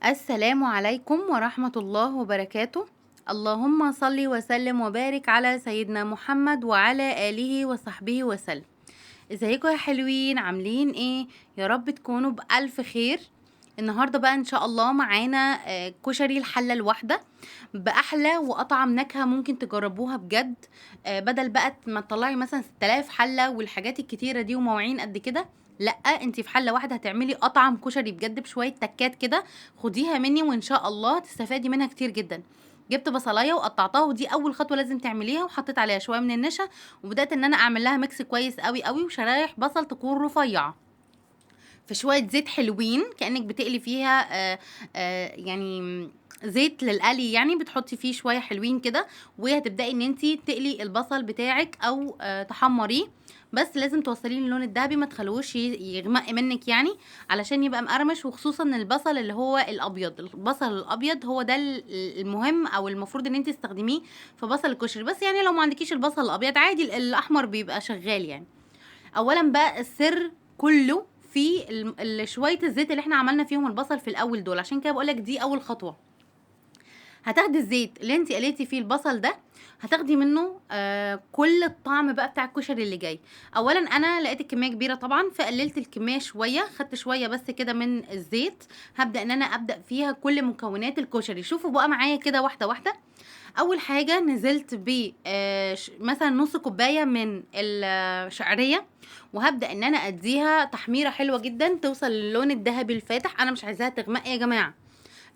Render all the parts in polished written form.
السلام عليكم ورحمة الله وبركاته. اللهم صل وسلم وبارك على سيدنا محمد وعلى آله وصحبه وسلم. ازيكم يا حلوين، عاملين ايه؟ يا رب تكونوا بألف خير. النهاردة بقى ان شاء الله معانا كشري الحلة الواحدة بأحلى وأطعم نكهة ممكن تجربوها بجد. بدل بقى ما تطلعي مثلا 6000 حلة والحاجات الكتيرة دي ومواعين قد كده، لا انتي في حلة واحدة هتعملي أطعم كشري بجد بشوية تكات كده. خديها مني وان شاء الله تستفادي منها كتير جدا. جبت بصلايه وقطعتها، ودي اول خطوه لازم تعمليها، وحطيت عليها شويه من النشا، وبدات ان انا اعمل لها ميكس كويس قوي قوي، وشرايح بصل تكون رفيعه في شويه زيت حلوين كانك بتقلي فيها. يعني زيت للقلي، يعني بتحطي فيه شويه حلوين كده، وهتبداي ان انتي تقلي البصل بتاعك او تحمريه. بس لازم توصليه للون الذهبي، ما تخلوش يغمق منك يعني، علشان يبقى مقرمش. وخصوصا البصل اللي هو الابيض، البصل الابيض هو ده المهم، او المفروض ان انت تستخدميه في بصل الكشري. بس يعني لو ما عندكيش البصل الابيض عادي، الاحمر بيبقى شغال يعني. اولا بقى السر كله في شويه الزيت اللي احنا عملنا فيهم البصل في الاول دول، عشان كده بقولك دي اول خطوه. هتاخدي الزيت اللي انت قليتي فيه البصل ده، هتاخدي منه كل الطعم بقى بتاع الكشري اللي جاي. اولا انا لقيت الكميه كبيره طبعا، فقللت الكميه شويه، خدت شويه بس كده من الزيت. هبدا ان انا ابدا فيها كل مكونات الكشري. شوفوا بقى معايا كده واحده واحده. اول حاجه نزلت ب مثلا نص كوبايه من الشعريه، وهبدا ان انا اديها تحميره حلوه جدا توصل للون الذهبي الفاتح. انا مش عايزاها تغمق يا جماعه،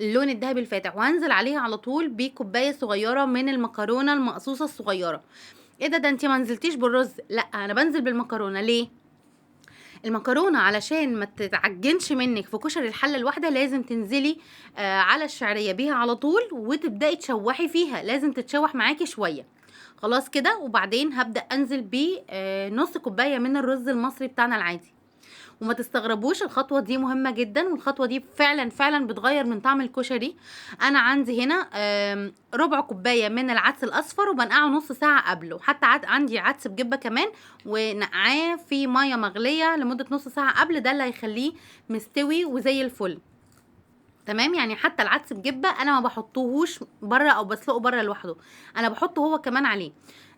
اللون الذهبي الفاتح. وهنزل عليها على طول بكوبايه صغيره من المكرونه المقصوصه الصغيره. ايه ده انتي ما نزلتيش بالرز؟ لا، انا بنزل بالمكرونه. ليه؟ المكرونه علشان ما تتعجنش منك في كشري الحله الواحده لازم تنزلي على الشعريه بيها على طول، وتبداي تشوحي فيها، لازم تتشوح معاكي شويه. خلاص كده. وبعدين هبدا انزل بنص كوبايه من الرز المصري بتاعنا العادي. وما تستغربوش، الخطوه دي مهمه جدا، والخطوه دي فعلا فعلا بتغير من طعم الكشري. انا عندي هنا ربع كوبايه من العدس الاصفر، وبنقعه نص ساعه قبله. حتى عندي عدس بجبه كمان، ونقعاه في ميه مغليه لمده نص ساعه قبل، ده اللي هيخليه مستوي وزي الفل. تمام. يعني حتى العدس بجبه انا ما بحطوهوش بره او بسلقه بره لوحده، انا بحطه هو كمان عليه.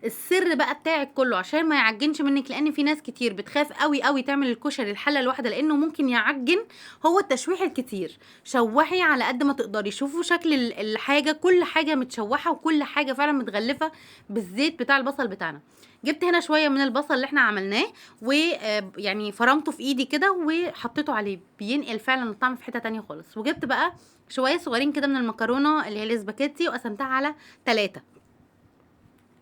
السر بقى بتاعك كله عشان ما يعجنش منك، لان في ناس كتير بتخاف قوي قوي تعمل الكشري الحله الواحده لانه ممكن يعجن، هو التشويح الكتير. شوحي على قد ما تقدري. شوفوا شكل الحاجه، كل حاجه متشوحه وكل حاجه فعلا متغلفه بالزيت بتاع البصل بتاعنا. جبت هنا شويه من البصل اللي احنا عملناه، ويعني فرمته في ايدي كده وحطيته عليه، بينقل فعلا الطعم في حته تانية خالص. وجبت بقى شويه صغيرين كده من المكرونه اللي هي الاسباجيتي، وقسمتها على 3.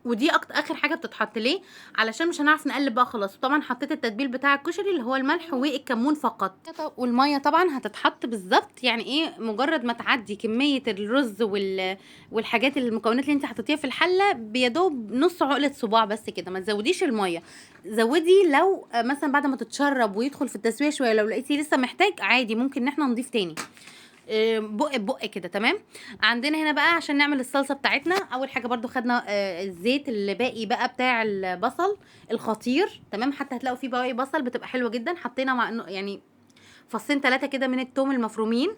ودي اخر حاجه بتتحط ليه؟ علشان مش هنعرف نقلب بقى خلاص. وطبعا حطيت التتبيل بتاع الكشري اللي هو الملح والكمون فقط. والميه طبعا هتتحط بالظبط، يعني ايه، مجرد ما تعدي كميه الرز والحاجات المكونات اللي انت حطيتيها في الحله بيدوب نص عقله صباع بس كده، ما تزوديش الميه. زودي لو مثلا بعد ما تتشرب ويدخل في التسويه شويه، لو لقيتي لسه محتاج عادي ممكن ان احنا نضيف تاني بق بق كده. تمام. عندنا هنا بقى عشان نعمل الصلصه بتاعتنا، اول حاجه برضو خدنا الزيت اللي باقي بقى بتاع البصل الخطير. تمام. حتى هتلاقوا فيه بواقي بصل بتبقى حلوه جدا. حطينا مع انه يعني فصين 3 كده من التوم المفرومين،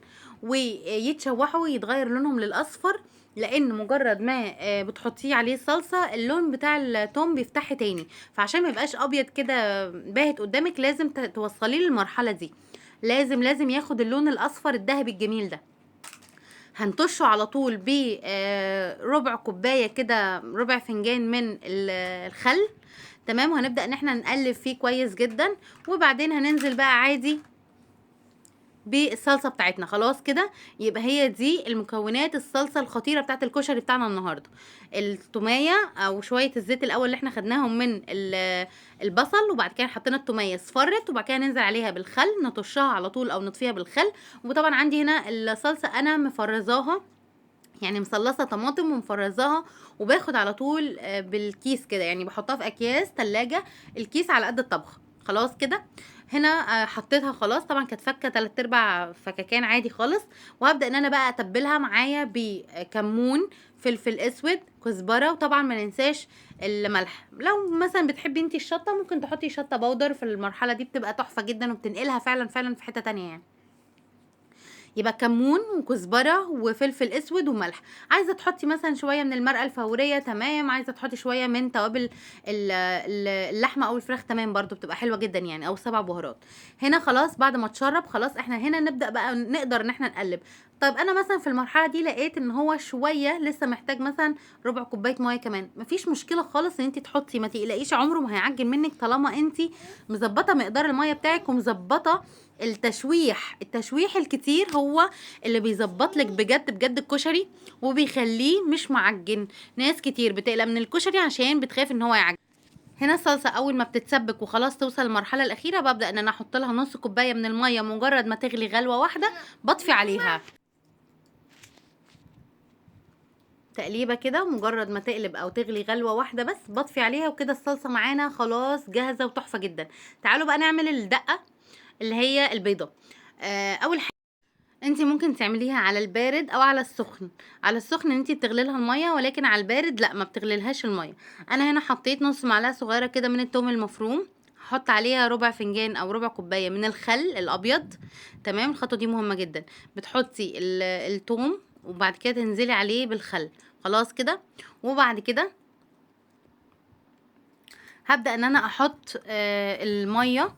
ويتشوحوا ويتغير لونهم للاصفر، لان مجرد ما بتحطيه عليه الصلصه اللون بتاع التوم بيفتح تاني. فعشان ما يبقاش ابيض كده باهت قدامك لازم توصليه للمرحله دي. لازم ياخد اللون الاصفر الذهبي الجميل ده. هنطشه على طول ب ربع كوبايه كده، ربع فنجان من الخل. تمام. وهنبدا ان احنا نقلب فيه كويس جدا، وبعدين هننزل بقى عادي بالصلصه بتاعتنا. خلاص كده. يبقى هي دي المكونات الصلصه الخطيره بتاعت الكشري بتاعنا النهارده. التوميه او شويه الزيت الاول اللي احنا خدناهم من البصل، وبعد كده حطينا التوميه اصفرت، وبعد كده ننزل عليها بالخل، نطشها على طول او نطفيها بالخل. وطبعا عندي هنا الصلصه انا مفرزاها، يعني مصلصه طماطم ومفرزاها، وباخد على طول بالكيس كده، يعني بحطها في اكياس تلاجة، الكيس على قد الطبخ. خلاص كده. هنا حطيتها خلاص، طبعا كانت فكه 3/4 فككان عادي خالص. وهبدا ان انا بقى اتبلها معايا بكمون، فلفل اسود، كزبره، وطبعا ما ننساش الملح. لو مثلا بتحبي انتي الشطه ممكن تحطي شطه بودر، في المرحله دي بتبقى تحفه جدا وبتنقلها فعلا فعلا في حته تانية يعني. يبقى كمون وكزبره وفلفل اسود وملح. عايزه تحطي مثلا شويه من المرقه الفوريه تمام، عايزه تحطي شويه من توابل اللحمه او الفراخ تمام برضو بتبقى حلوه جدا يعني، او 7 بهارات. هنا خلاص بعد ما تشرب خلاص احنا هنا نبدا بقى نقدر ان احنا نقلب. طيب انا مثلا في المرحله دي لقيت ان هو شويه لسه محتاج مثلا ربع كوبايه ميه كمان، مفيش مشكله خالص ان انت تحطي، ما تقلقيش عمره ما هيعجن منك طالما انت مظبطه مقدار الميه بتاعك ومظبطه التشويح الكتير هو اللي بيظبط لك بجد بجد الكشري وبيخليه مش معجن. ناس كتير بتقلق من الكشري عشان بتخاف ان هو يعجن. هنا الصلصه اول ما بتتسبك وخلاص توصل للمرحله الاخيره ببدا ان انا احط لها نص كوبايه من الميه، مجرد ما تغلي غلوه واحده بطفي عليها تقليبه كده، مجرد ما تقلب او تغلي غلوه واحده بس بطفي عليها، وكده الصلصه معانا خلاص جاهزه وتحفه جدا. تعالوا بقى نعمل الدقه اللي هي البيضه. اول حاجه انت ممكن تعمليها على البارد او على السخن. على السخن انت بتغلي لها الميه، ولكن على البارد لا ما بتغليلهاش الميه. انا هنا حطيت نص معلقه صغيره كده من الثوم المفروم، هحط عليها ربع فنجان او ربع كوبايه من الخل الابيض. تمام، الخطوه دي مهمه جدا. بتحطي الثوم وبعد كده تنزلي عليه بالخل، خلاص كده. وبعد كده هبدا ان انا احط الميه،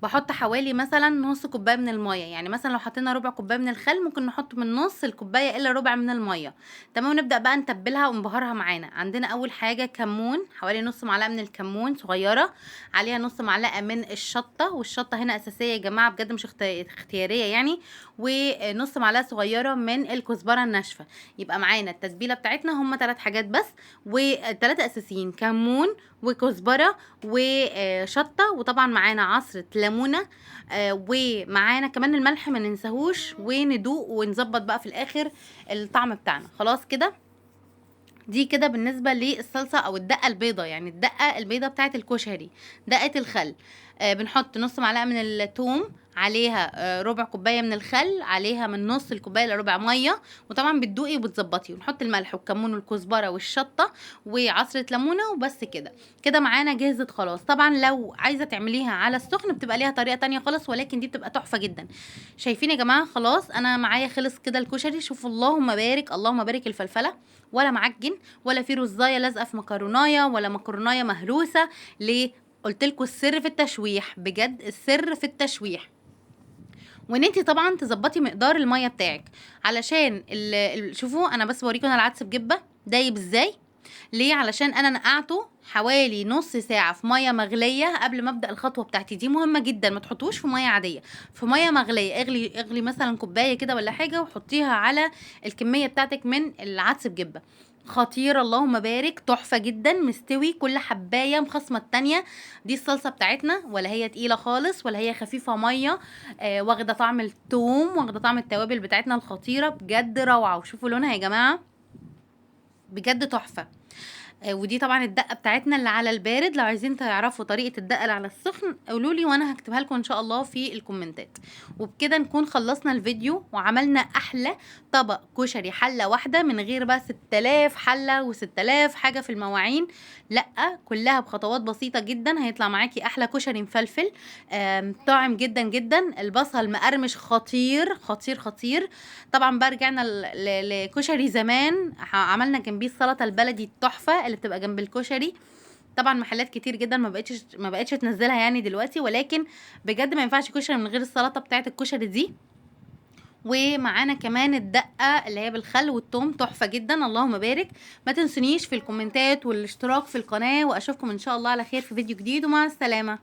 بحط حوالي مثلا نص كوبايه من الميه. يعني مثلا لو حطينا ربع كوبايه من الخل ممكن نحط من نص الكوبايه الا ربع من الميه. تمام، ونبدا بقى نتبلها ونبهرها معانا. عندنا اول حاجه كمون، حوالي نص معلقه من الكمون صغيره، عليها نص معلقه من الشطه، والشطه هنا اساسيه يا جماعه بجد مش اختياريه يعني، ونص معلقه صغيره من الكزبره الناشفه. يبقى معانا التتبيله بتاعتنا هم 3 حاجات بس، وثلاثه اساسيين: كمون وكزبره وشطه، وطبعا معانا عصره ليمونه، ومعانا كمان الملح ما ننساهوش، وندوق ونظبط بقى في الاخر الطعم بتاعنا. خلاص كده، دي كده بالنسبه للصلصه او الدقه البيضه، يعني الدقه البيضه بتاعه الكشري، دقه الخل. بنحط نص معلقه من الثوم، عليها ربع كوبايه من الخل، عليها من نص الكوبايه لربع ميه، وطبعا بتدوقي وبتظبطي، ونحط الملح والكمون والكزبره والشطه وعصره ليمونه، وبس كده. كده معانا جهزت خلاص. طبعا لو عايزه تعمليها على السخن بتبقى ليها طريقه تانية خالص، ولكن دي بتبقى تحفه جدا. شايفين يا جماعه؟ خلاص انا معايا خلص كده الكشري. شوفوا اللهم بارك اللهم بارك، الفلفله ولا معجن ولا في رزايه لازقه في مكرونايه ولا مكرونايه مهروسه. ليه؟ قلت لكم السر في التشويح، بجد السر في التشويح. وان انت طبعا تظبطي مقدار الميه بتاعك علشان شوفوا انا بس بوريكم انا العدس بجبه دايب ازاي. ليه؟ علشان انا نقعته حوالي نص ساعه في ميه مغليه قبل ما ابدا الخطوه بتاعتي دي، مهمه جدا. ما تحطوش في ميه عاديه، في ميه مغليه. اغلي مثلا كوبايه كده ولا حاجه وحطيها على الكميه بتاعتك من العدس بجبه. خطير اللهم بارك، تحفه جدا، مستوي كل حبايه مخصمه التانيه. دي الصلصه بتاعتنا، ولا هي تقيله خالص ولا هي خفيفه ميه، واخده طعم الثوم، واخده طعم التوابل بتاعتنا الخطيره، بجد روعه. وشوفوا لونها يا جماعه، بجد تحفه. ودي طبعا الدقه بتاعتنا اللي على البارد. لو عايزين تعرفوا طريقه الدقه اللي على السخن قولوا لي وانا هكتبها لكم ان شاء الله في الكومنتات. وبكده نكون خلصنا الفيديو وعملنا احلى طبق كشري، حله واحده من غير بقى 6000 حله و6000 حاجه في المواعين، لا كلها بخطوات بسيطه جدا هيطلع معاكي احلى كشري مفلفل طاعم جدا جدا. البصل مقرمش خطير خطير خطير. طبعا بقى رجعنا لكشري زمان، عملنا جنبيه السلطه البلدي التحفه اللي بتبقى جنب الكشري. طبعا محلات كتير جدا ما بقتش تنزلها يعني دلوقتي، ولكن بجد ما ينفعش كشري من غير السلطه بتاعه الكشري دي. ومعانا كمان الدقه اللي هي بالخل والثوم، تحفه جدا اللهم بارك. ما تنسونيش في الكومنتات والاشتراك في القناه، واشوفكم ان شاء الله على خير في فيديو جديد، ومع السلامه.